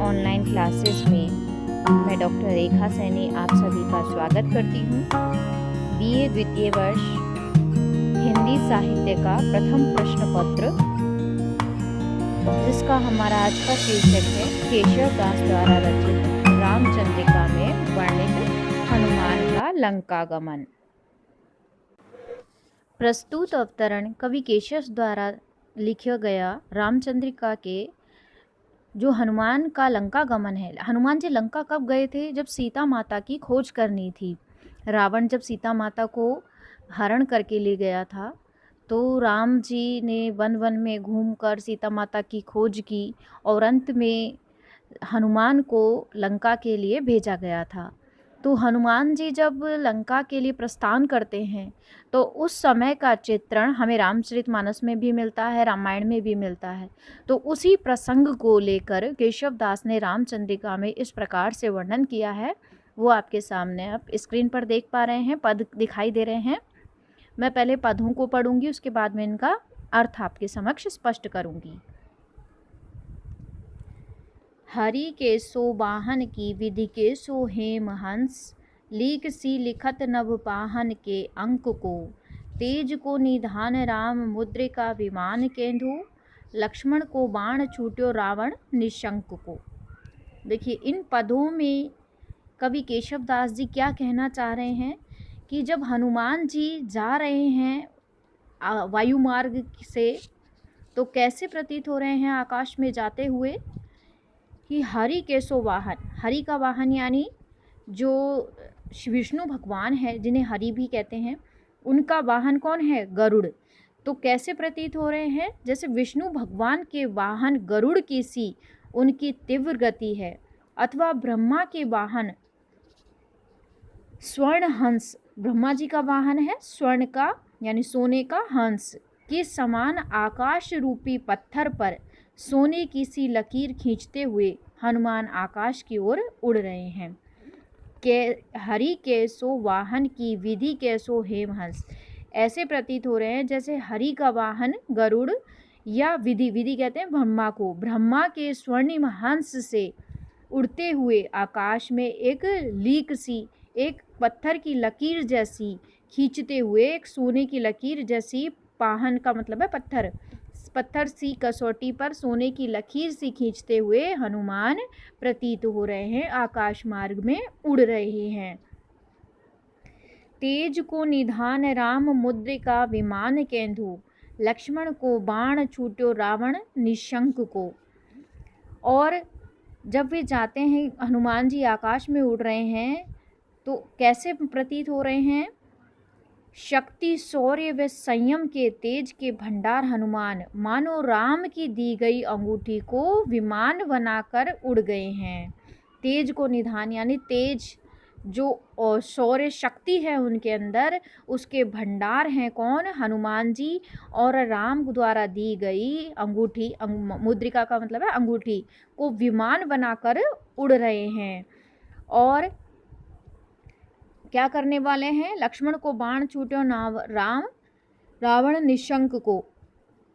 Online classes में मैं doctor रेखा सैनी आप सभी का स्वागत करती हूँ। बीए द्वितीय वर्ष हिंदी साहित्य का प्रथम प्रश्न पत्र, जिसका हमारा आज का शीर्षक है केशव दास द्वारा रचित रामचंद्रिका में वर्णित हनुमान का लंकागमन। प्रस्तुत अवतरण कवि केशव द्वारा लिखा गया रामचंद्रिका के जो हनुमान का लंका गमन है। हनुमान जी लंका कब गए थे? जब सीता माता की खोज करनी थी। रावण जब सीता माता को हरण करके ले गया था, तो राम जी ने वन वन में घूमकर सीता माता की खोज की और अंत में हनुमान को लंका के लिए भेजा गया था। तो हनुमान जी जब लंका के लिए प्रस्थान करते हैं, तो उस समय का चित्रण हमें रामचरितमानस में भी मिलता है, रामायण में भी मिलता है। तो उसी प्रसंग को लेकर केशव दास ने रामचंद्रिका में इस प्रकार से वर्णन किया है। वो आपके सामने आप स्क्रीन पर देख पा रहे हैं, पद दिखाई दे रहे हैं। मैं पहले पदों को पढ़ूंगी, उसके बाद में इनका अर्थ आपके समक्ष स्पष्ट करूंगी। हरि के सो वाहन की विधि के सो हेम हंस, लीक सी लिखत नभ पाहन के अंक को, तेज को निधान राम मुद्रिका विमान केंदु, लक्ष्मण को बाण छूट्यो रावण निशंक को। देखिए, इन पदों में कवि केशव दास जी क्या कहना चाह रहे हैं कि जब हनुमान जी जा रहे हैं वायु मार्ग से, तो कैसे प्रतीत हो रहे हैं आकाश में जाते हुए कि हरि के सो वाहन, हरि का वाहन यानी जो विष्णु भगवान है, जिन्हें हरि भी कहते हैं, उनका वाहन कौन है? गरुड़। तो कैसे प्रतीत हो रहे हैं? जैसे विष्णु भगवान के वाहन गरुड़ की सी उनकी तीव्र गति है, अथवा ब्रह्मा के वाहन स्वर्ण हंस, ब्रह्मा जी का वाहन है स्वर्ण का यानी सोने का हंस के समान आकाश रूपी पत्थर पर सोने की सी लकीर खींचते हुए हनुमान आकाश की ओर उड़ रहे हैं। के हरि के सो वाहन की विधि के सो हेम हंस, ऐसे प्रतीत हो रहे हैं जैसे हरि का वाहन गरुड़ या विधि कहते हैं ब्रह्मा को, ब्रह्मा के स्वर्णिम हंस से उड़ते हुए आकाश में एक लीक सी, एक पत्थर की लकीर जैसी खींचते हुए, एक सोने की लकीर जैसी, पाहन का मतलब है पत्थर, पत्थर सी कसौटी पर सोने की लकीर सी खींचते हुए हनुमान प्रतीत हो रहे हैं, आकाश मार्ग में उड़ रहे हैं। तेज को निधान राम मुद्रिका विमान केंदु, लक्ष्मण को बाण छूट्यो रावण निशंक को। और जब वे जाते हैं, हनुमान जी आकाश में उड़ रहे हैं, तो कैसे प्रतीत हो रहे हैं? शक्ति, शौर्य व संयम के तेज के भंडार हनुमान मानो राम की दी गई अंगूठी को विमान बनाकर उड़ गए हैं। तेज को निधान यानी तेज, जो शौर्य शक्ति है उनके अंदर, उसके भंडार हैं कौन? हनुमान जी। और राम द्वारा दी गई अंगूठी, मुद्रिका का मतलब है अंगूठी, को विमान बनाकर उड़ रहे हैं। और क्या करने वाले हैं? लक्ष्मण को बाण छूट्यो रावण निशंक को,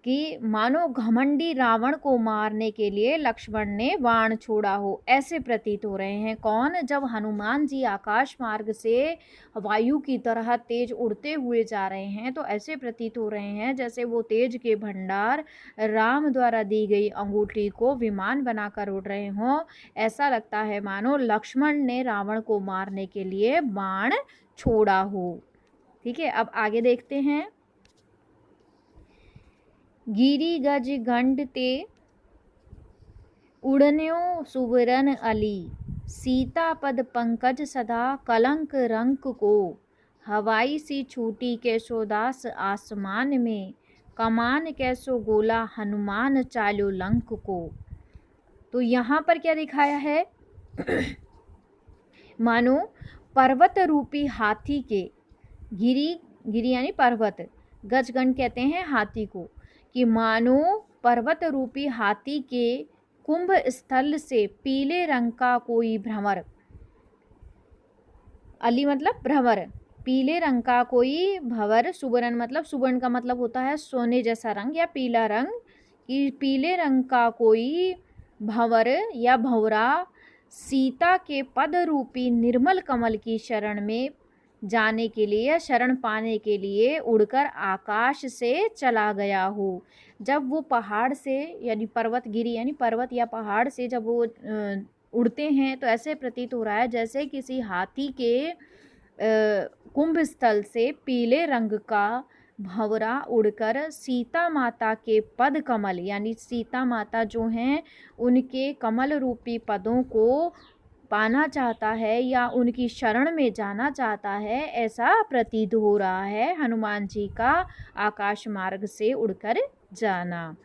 कि मानो घमंडी रावण को मारने के लिए लक्ष्मण ने बाण छोड़ा हो, ऐसे प्रतीत हो रहे हैं। कौन? जब हनुमान जी आकाश मार्ग से वायु की तरह तेज उड़ते हुए जा रहे हैं, तो ऐसे प्रतीत हो रहे हैं जैसे वो तेज के भंडार राम द्वारा दी गई अंगूठी को विमान बनाकर उड़ रहे हों। ऐसा लगता है मानो लक्ष्मण ने रावण को मारने के लिए बाण छोड़ा हो। ठीक है, अब आगे देखते हैं। गिरी गज गंड ते उड़न्यो सुवरन अली, सीता पद पंकज सदा कलंक रंक को, हवाई सी छूटी केशोदास आसमान में, कमान कैसो गोला हनुमान चालो लंक को। तो यहाँ पर क्या दिखाया है? मानो पर्वत रूपी हाथी के, गिरी यानी पर्वत, गजगंड कहते हैं हाथी को, कि मानो पर्वत रूपी हाथी के कुंभ स्थल से पीले रंग का कोई भ्रमर, अली मतलब भ्रमर, पीले रंग का कोई भंवर, सुवर्ण मतलब, सुवर्ण का मतलब होता है सोने जैसा रंग या पीला रंग, कि पीले रंग का कोई भंवर या भंवरा सीता के पद रूपी निर्मल कमल की शरण में जाने के लिए, शरण पाने के लिए उड़कर आकाश से चला गया हो। जब वो पहाड़ से यानी पर्वतगिरी यानी पर्वत या पहाड़ से जब वो उड़ते हैं तो ऐसे प्रतीत हो रहा है जैसे किसी हाथी के कुंभ स्थल से पीले रंग का भंवरा उड़कर सीता माता के पद कमल यानी सीता माता जो हैं उनके कमल रूपी पदों को पाना चाहता है या उनकी शरण में जाना चाहता है, ऐसा प्रतीत हो रहा है हनुमान जी का आकाश मार्ग से उड़कर जाना।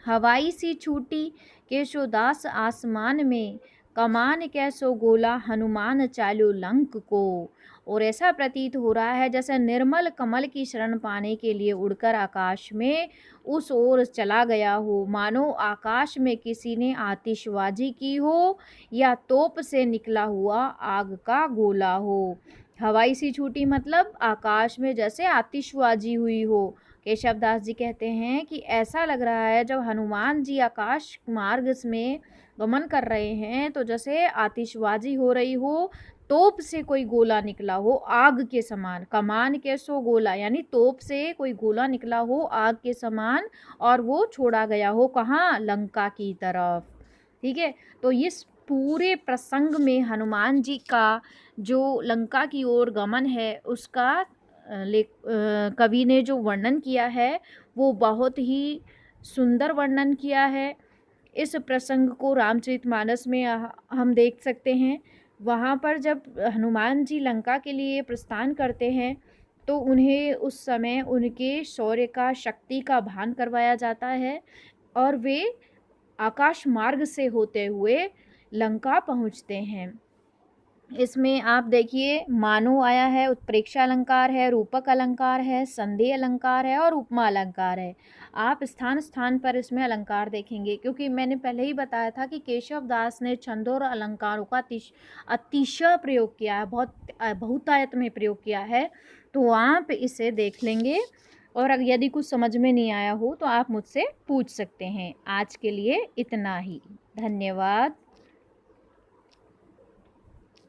हवाई सी छूटी केशोदास आसमान में, कमान कैसो गोला हनुमान चालो लंक को। और ऐसा प्रतीत हो रहा है जैसे निर्मल कमल की शरण पाने के लिए उड़कर आकाश में उस ओर चला गया हो, मानो आकाश में किसी ने आतिशबाजी की हो या तोप से निकला हुआ आग का गोला हो। हवाई सी छूटी मतलब आकाश में जैसे आतिशबाजी हुई हो। केशव दास जी कहते हैं कि ऐसा लग रहा है जब हनुमान जी आकाश मार्ग में गमन कर रहे हैं तो जैसे आतिशबाजी हो रही हो, तोप से कोई गोला निकला हो आग के समान। कमान कैसो गोला यानी तोप से कोई गोला निकला हो आग के समान और वो छोड़ा गया हो कहाँ, लंका की तरफ। ठीक है, तो इस पूरे प्रसंग में हनुमान जी का जो लंका की ओर गमन है उसका कवि ने जो वर्णन किया है वो बहुत ही सुंदर वर्णन किया है। इस प्रसंग को रामचरितमानस में हम देख सकते हैं। वहाँ पर जब हनुमान जी लंका के लिए प्रस्थान करते हैं तो उन्हें उस समय उनके शौर्य का, शक्ति का भान करवाया जाता है और वे आकाश मार्ग से होते हुए लंका पहुँचते हैं। इसमें आप देखिए मानो आया है, उत्प्रेक्षा अलंकार है, रूपक अलंकार है, संधि अलंकार है और उपमा अलंकार है। आप स्थान स्थान पर इसमें अलंकार देखेंगे क्योंकि मैंने पहले ही बताया था कि केशव दास ने छंदों और अलंकारों का अतिशय प्रयोग किया है, बहुतायत में प्रयोग किया है। तो आप इसे देख लेंगे और अगर यदि कुछ समझ में नहीं आया हो तो आप मुझसे पूछ सकते हैं। आज के लिए इतना ही, धन्यवाद।